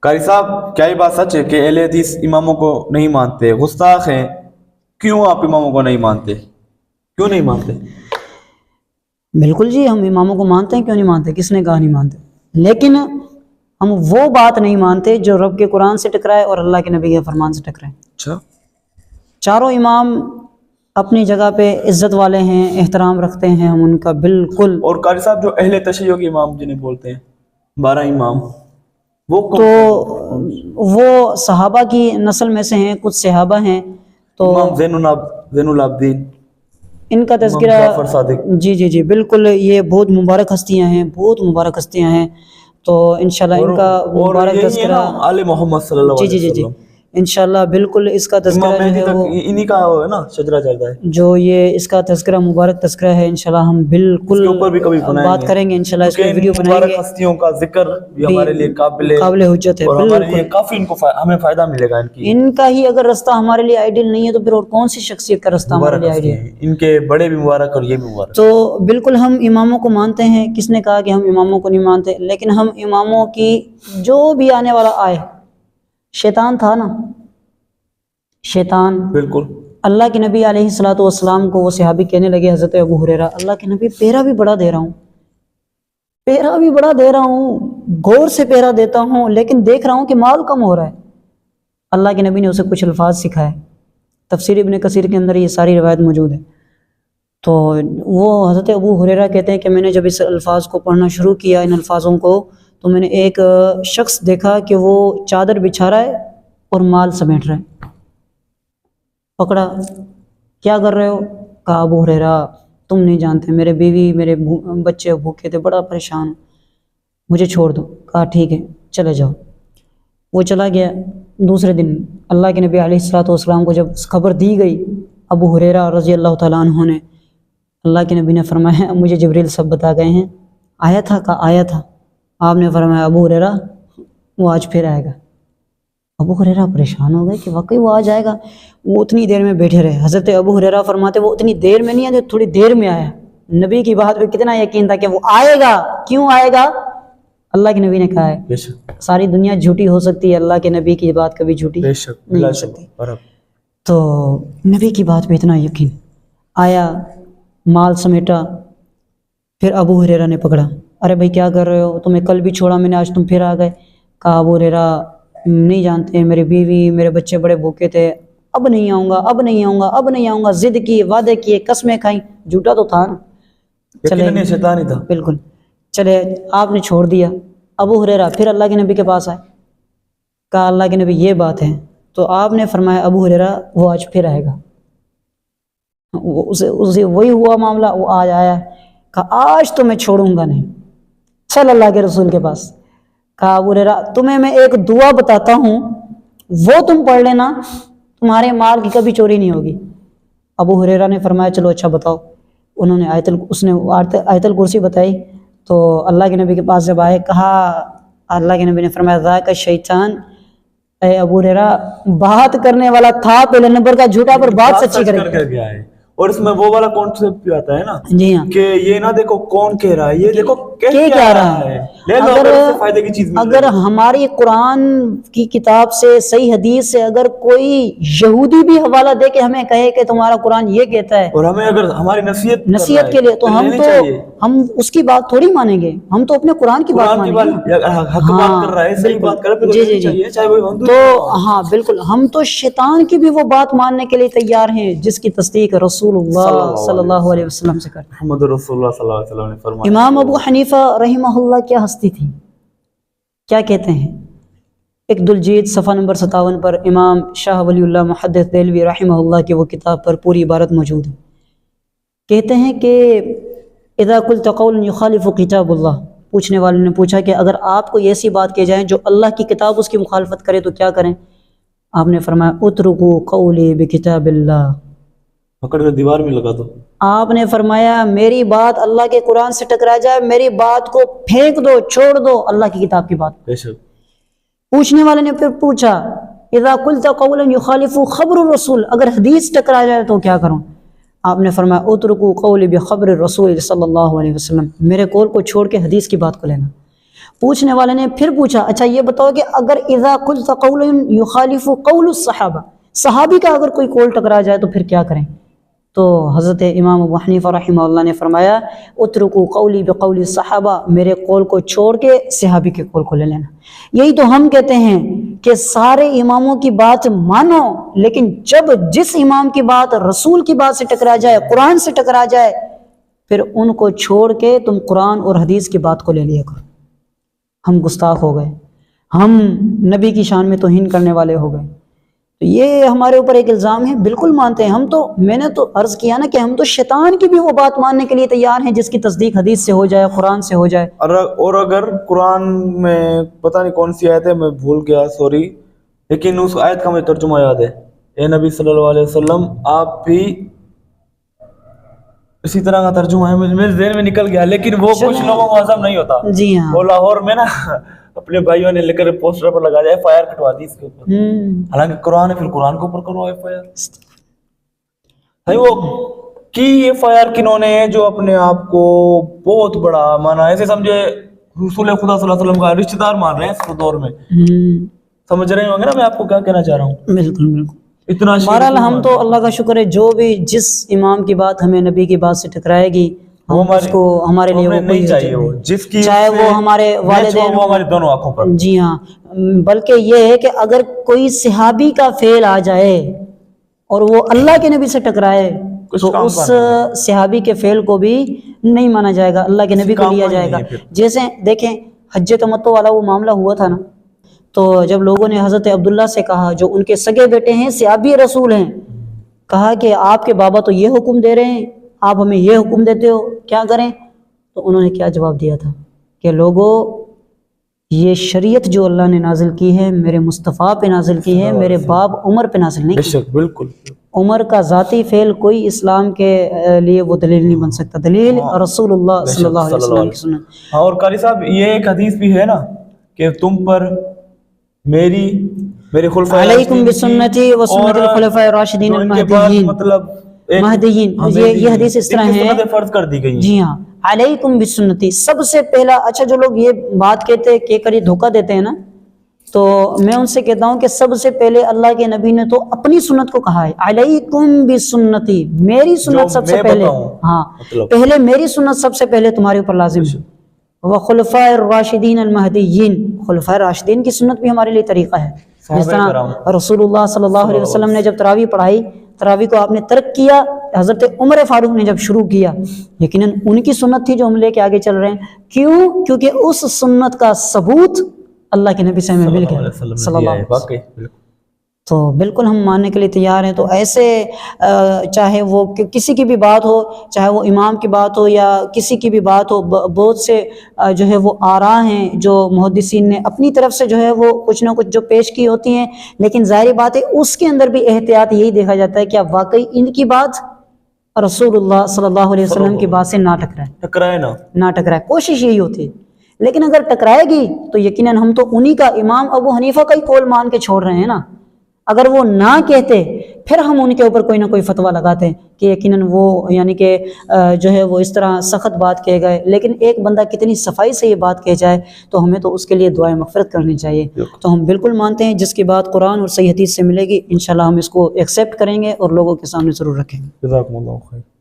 قاری صاحب کیا یہ بات سچ ہے کہ اہل حدیث اماموں کو نہیں مانتے، گستاخ ہیں؟ کیوں آپ اماموں کو نہیں مانتے؟ کیوں نہیں مانتے؟ بالکل جی، ہم اماموں کو مانتے ہیں، کیوں نہیں مانتے؟ کس نے کہا نہیں مانتے؟ لیکن ہم وہ بات نہیں مانتے جو رب کے قرآن سے ٹکرائے اور اللہ کے نبی کے فرمان سے ٹکرائے۔ اچھا، چاروں امام اپنی جگہ پہ عزت والے ہیں، احترام رکھتے ہیں ہم ان کا بالکل۔ اور قاری صاحب جو اہل تشیع کے امام جنہیں بولتے ہیں 12 امام، وہ تو کون؟ وہ صحابہ کی نسل میں سے ہیں، کچھ صحابہ ہیں۔ تو امام زین العابدین، ان کا امام تذکرہ، جعفر صادق۔ جی بالکل، یہ بہت مبارک ہستیاں ہیں، بہت مبارک ہستیاں ہیں۔ تو انشاءاللہ ان کا اور مبارک یہی ہے تذکرہ، نا آل محمد صلی اللہ علیہ جی وسلم، انشاءاللہ بالکل اس کا امام تذکرہ جو مہدی ہے تک وہ، انہی کا ہے نا شجرہ چلتا ہے، جو یہ اس کا تذکرہ مبارک تذکرہ ہے، انشاءاللہ ہم اس بالکل کے اوپر بھی کبھی بات کریں گے، انشاءاللہ اس کیونکہ پہ ان ویڈیو بنائیں مبارک گے، ہستیوں کا ذکر بھی ہمارے لیے قابل حجت ہے۔ اور ہمارے لیے بالکل، کافی ہمیں فائدہ ملے گا ان کا ہی اگر رستہ ہمارے لیے آئیڈیل نہیں ہے تو پھر اور کون سی شخصیت کا رستہ ہمارے مبارک لیے ہستی آئیڈیل؟ ہیں، ان کے بڑے بھی مبارک اور یہ بھی مبارک۔ تو بالکل ہم اماموں کو مانتے ہیں، کس نے کہا کہ ہم اماموں کو نہیں مانتے؟ لیکن ہم اماموں کی جو بھی آنے والا آئے، شیطان تھا نا، شیطان، بالکل، اللہ کے نبی علیہ الصلوۃ والسلام کو وہ صحابی کہنے لگے، حضرت ابو ہریرہ، اللہ کے نبی پیرا بھی بڑا دے رہا ہوں، پیرا بھی بڑا دے رہا ہوں، غور سے پیرا دیتا ہوں، لیکن دیکھ رہا ہوں کہ مال کم ہو رہا ہے۔ اللہ کے نبی نے اسے کچھ الفاظ سکھائے، تفسیر ابن کثیر کے اندر یہ ساری روایت موجود ہے۔ تو وہ حضرت ابو ہریرہ کہتے ہیں کہ میں نے جب اس الفاظ کو پڑھنا شروع کیا، ان الفاظوں کو، تو میں نے ایک شخص دیکھا کہ وہ چادر بچھا رہا ہے اور مال سمیٹ رہا ہے۔ پکڑا، کیا کر رہے ہو؟ کہا ابو ہریرہ تم نہیں جانتے، میرے بیوی میرے بچے بھوکے تھے، بڑا پریشان ہوں، مجھے چھوڑ دو۔ کہا ٹھیک ہے چلے جاؤ۔ وہ چلا گیا۔ دوسرے دن اللہ کے نبی علیہ الصلوۃ والسلام کو جب خبر دی گئی ابو ہریرہ رضی اللہ تعالیٰ عنہ نے، اللہ کے نبی نے فرمایا مجھے جبریل سب بتا گئے ہیں۔ آیا تھا؟ کہا آیا تھا۔ آپ نے فرمایا ابو ہریرہ وہ آج پھر آئے گا۔ ابو ہریرہ پریشان ہو گئے کہ واقعی وہ آج آئے گا۔ وہ اتنی دیر میں بیٹھے رہے۔ حضرت ابو ہریرہ فرماتے وہ اتنی دیر میں نہیں آیا، تھوڑی دیر میں آیا۔ نبی کی بات پہ کتنا یقین تھا کہ وہ آئے گا۔ کیوں آئے گا؟ اللہ کے نبی نے کہا ہے۔ ساری دنیا جھوٹی ہو سکتی ہے، اللہ کے نبی کی بات کبھی جھوٹی نہیں ہو سکتی۔ تو نبی کی بات پہ اتنا یقین، آیا، مال سمیٹا۔ پھر ابو ہریرہ نے پکڑا، ارے بھائی کیا کر رہے ہو؟ تمہیں کل بھی چھوڑا میں نے، آج تم پھر آ گئے۔ کہا ابو ہریرہ نہیں جانتے، میری بیوی میرے بچے بڑے بھوکے تھے، اب نہیں آؤں گا، اب نہیں آؤں گا، اب نہیں آؤں گا۔ ضد کی، وعدے کیے، قسمیں کھائیں، جھوٹا تو تھا نا، چلے شیطان ہی تھا، بالکل چلے، آپ نے چھوڑ دیا۔ ابو ہریرہ پھر اللہ کے نبی کے پاس آئے، کہا اللہ کے نبی یہ بات ہے، تو آپ نے فرمایا ابو ہریرہ وہ آج پھر آئے گا۔ اسے وہی ہوا معاملہ، وہ آج آیا۔ کہا آج تو میں چھوڑوں گا نہیں، چل اللہ کے رسول کے پاس۔ کہا ابو ہریرہ تمہیں میں ایک دعا بتاتا ہوں، وہ تم پڑھ لینا، تمہارے مال کی کبھی چوری نہیں ہوگی۔ ابو ہریرہ نے فرمایا چلو اچھا بتاؤ۔ انہوں نے اس نے آیت الکرسی بتائی۔ تو اللہ کے نبی کے پاس جب آئے، کہا اللہ کے نبی نے فرمایا ذاک الشیطان، اے ابو ہریرہ بات کرنے والا تھا پہلے نمبر کا جھوٹا، پر بات سچی کرے گا۔ اور اس میں وہ والا کانسیپٹ بھی آتا ہے نا، جی ہاں، کہ یہ نہ دیکھو کون کہہ رہا ہے، یہ دیکھو کیا رہا ہے، لے لو اگر اس سے فائدے کی چیز مل رہی ہے۔ اگر ہماری قرآن کی کتاب سے، صحیح حدیث سے، اگر کوئی یہودی بھی حوالہ دے کے ہمیں کہے کہ تمہارا قرآن یہ کہتا ہے، اور ہمیں اگر ہماری نصیحت کے لیے، تو ہم اس کی بات تھوڑی مانیں گے، ہم تو اپنے قرآن کی بات مانیں گے۔ حق بات کر رہا ہے، صحیح بات کر رہا ہے، جی چاہے وہ ہندو تو ہاں بالکل، ہم تو شیطان کی بھی وہ بات ماننے کے لیے تیار ہیں جس کی تصدیق رسول اللہ صلی اللہ علیہ وسلم سے کرتے ہیں۔ محمد رسول اللہ صلی اللہ علیہ وسلم نے فرمایا۔ امام ابو حنیفہ رحمہ اللہ کیا ہستی تھی، کیا کہتے ہیں؟ ایک دلجید صفحہ نمبر 57 پر امام شاہ ولی اللہ محدث دہلوی رحمہ اللہ کی وہ کتاب پر پوری عبارت موجود ہے۔ کہتے ہیں کہ اذا قلت قولا یخالف کتاب اللہ، پوچھنے والے نے پوچھا کہ اگر آپ کو ایسی بات کہی جائے جو اللہ کی کتاب اس کی مخالفت کرے تو کیا کریں؟ آپ نے فرمایا اترکوا قولی بکتاب اللہ، پکڑ کر دیوار میں لگا دو۔ آپ نے فرمایا میری بات اللہ کے قرآن سے ٹکرا جائے، میری بات کو پھینک دو، چھوڑ دو اللہ کی کتاب کی بات۔ پوچھنے والے نے پھر پوچھا اذا قلت قولا یخالف خبر الرسول، اگر حدیث ٹکرا جائے تو کیا کروں؟ آپ نے فرمایا اترکوا قولی بخبر الرسول صلی اللہ علیہ وسلم، میرے قول کو چھوڑ کے حدیث کی بات کو لینا۔ پوچھنے والے نے پھر پوچھا اچھا یہ بتاؤ کہ اگر اذا قلت قول یخالف قول الصحابہ، صحابی کا اگر کوئی قول ٹکرا جائے تو پھر کیا کریں؟ تو حضرت امام ابو حنیفہ رحمہ اللہ نے فرمایا اترکوا قولی بقول الصحابہ، میرے قول کو چھوڑ کے صحابی کے قول کو لے لینا۔ یہی تو ہم کہتے ہیں کہ سارے اماموں کی بات مانو، لیکن جب جس امام کی بات رسول کی بات سے ٹکرا جائے، قرآن سے ٹکرا جائے، پھر ان کو چھوڑ کے تم قرآن اور حدیث کی بات کو لے لیا کرو۔ ہم گستاخ ہو گئے، ہم نبی کی شان میں توہین کرنے والے ہو گئے، تو یہ ہمارے اوپر ایک الزام ہے۔ بالکل مانتے ہیں ہم، تو میں نے تو عرض کیا نا کہ ہم تو شیطان کی بھی وہ بات ماننے کے لیے تیار ہیں جس کی تصدیق حدیث سے ہو جائے، قرآن سے ہو جائے۔ اور اگر قرآن میں پتہ نہیں کون سی آیت ہے، میں بھول گیا سوری، لیکن اس آیت کا مجھے ترجمہ یاد ہے، اے نبی صلی اللہ علیہ وسلم آپ بھی اسی طرح کا ترجمہ ہے، میرے ذہن میں نکل گیا، لیکن وہ کچھ لوگوں کو ہضم نہیں ہوتا۔ جی ہاں، وہ لاہور میں نا اپنے بھائیوں نے لے کر پوسٹر پر لگا دیا ایف آئی آر کٹوا دی اس کے اوپر، حالانکہ قرآن ہے، پھر قرآن کے اوپر کرو ایف آئی آر۔ بھائی وہ کی ایف آئی آر کنہوں نے ہے جو اپنے آپ کو بہت بڑا مانا، ایسے سمجھے رسول خدا صلی اللہ علیہ وسلم کا رشتہ دار مان رہے ہیں اس دور میں، سمجھ رہے ہوں گے نا میں آپ کو کیا کہنا چاہ رہا ہوں؟ بالکل بالکل۔ اتنا بہرحال ہم تو اللہ کا شکر ہے جو بھی جس امام کی بات ہمیں نبی کی بات سے ٹکرائے گی ہم اس کو ہمارے لیے وہ نہیں چاہیے، وہ جس کی چاہے وہ ہمارے والدین، وہ ہماری دونوں آنکھوں پر۔ جی ہاں، بلکہ یہ ہے کہ اگر کوئی صحابی کا فعل آ جائے اور وہ اللہ کے نبی سے ٹکرائے تو اس صحابی کے فعل کو بھی نہیں مانا جائے گا، اللہ کے نبی کو لیا جائے گا۔ جیسے دیکھیں حج تمتع والا وہ معاملہ ہوا تھا نا، تو جب لوگوں نے حضرت عبداللہ سے کہا جو ان کے سگے بیٹے ہیں، صحابی رسول ہیں، کہا کہ آپ کے بابا تو یہ حکم دے رہے ہیں، آپ ہمیں یہ حکم دیتے ہو، کیا کریں؟ تو انہوں نے کیا جواب دیا تھا کہ لوگوں یہ شریعت جو اللہ نے نازل کی ہے میرے مصطفیٰ پہ نازل کی ہے، میرے باپ عمر پہ نازل نہیں کی۔ بالکل، عمر کا ذاتی فعل کوئی اسلام کے لیے وہ دلیل نہیں بن سکتا، دلیل رسول اللہ صلی اللہ علیہ وسلم کی سنت۔ اور قاری صاحب یہ ایک حدیث بھی ہے نا کہ تم پر میرے خلفائے علیکم بسنتی و سنت الخلفاء الراشدین المہدیین، مطلب مہدیین، یہ حدیث اس طرح ہے، فرض کر دی گئی۔ جی ہاں، علیکم بسنتی سب سے پہلا۔ اچھا جو لوگ یہ بات کہتے کہ کر یہ دھوکہ دیتے ہیں نا، تو میں ان سے کہتا ہوں کہ سب سے پہلے اللہ کے نبی نے تو اپنی سنت کو کہا ہے، علیکم بسنتی، میری سنت سب سے پہلے، ہاں پہلے میری سنت سب سے پہلے تمہارے اوپر لازم ہے۔ وخلفاء الراشدین المہدیین، خلفاء راشدین کی سنت بھی ہمارے لیے طریقہ ہے۔ جس طرح رسول اللہ صلی اللہ علیہ وسلم نے جب تراویح پڑھائی، تراویح کو آپ نے ترک کیا، حضرت عمر فاروق نے جب شروع کیا، یقیناً ان کی سنت تھی جو ہم لے کے آگے چل رہے ہیں۔ کیوں؟ کیونکہ اس سنت کا ثبوت اللہ کے نبی سے ہمیں مل گیا صلی اللہ علیہ وسلم۔ تو بالکل ہم ماننے کے لیے تیار ہیں۔ تو ایسے چاہے وہ کسی کی بھی بات ہو، چاہے وہ امام کی بات ہو یا کسی کی بھی بات ہو، بہت سے جو ہے وہ آراء ہیں جو محدثین نے اپنی طرف سے جو ہے وہ کچھ نہ کچھ جو پیش کی ہوتی ہیں، لیکن ظاہری بات ہے اس کے اندر بھی احتیاط یہی دیکھا جاتا ہے کہ واقعی ان کی بات رسول اللہ صلی اللہ علیہ وسلم کی بات سے نہ ٹکرائے، کوشش یہی ہوتی ہے۔ لیکن اگر ٹکرائے گی تو یقیناً ہم تو انہی کا، امام ابو حنیفہ کا ہی قول مان کے چھوڑ رہے ہیں نا۔ اگر وہ نہ کہتے پھر ہم ان کے اوپر کوئی نہ کوئی فتویٰ لگاتے ہیں کہ یقیناً وہ یعنی کہ جو ہے وہ اس طرح سخت بات کہے گئے، لیکن ایک بندہ کتنی صفائی سے یہ بات کہہ جائے تو ہمیں تو اس کے لیے دعائیں مغفرت کرنی چاہیے۔ تو ہم بالکل مانتے ہیں جس کی بات قرآن اور صحیح حدیث سے ملے گی انشاءاللہ ہم اس کو ایکسیپٹ کریں گے اور لوگوں کے سامنے ضرور رکھیں گے۔ جزاکم اللہ خیر۔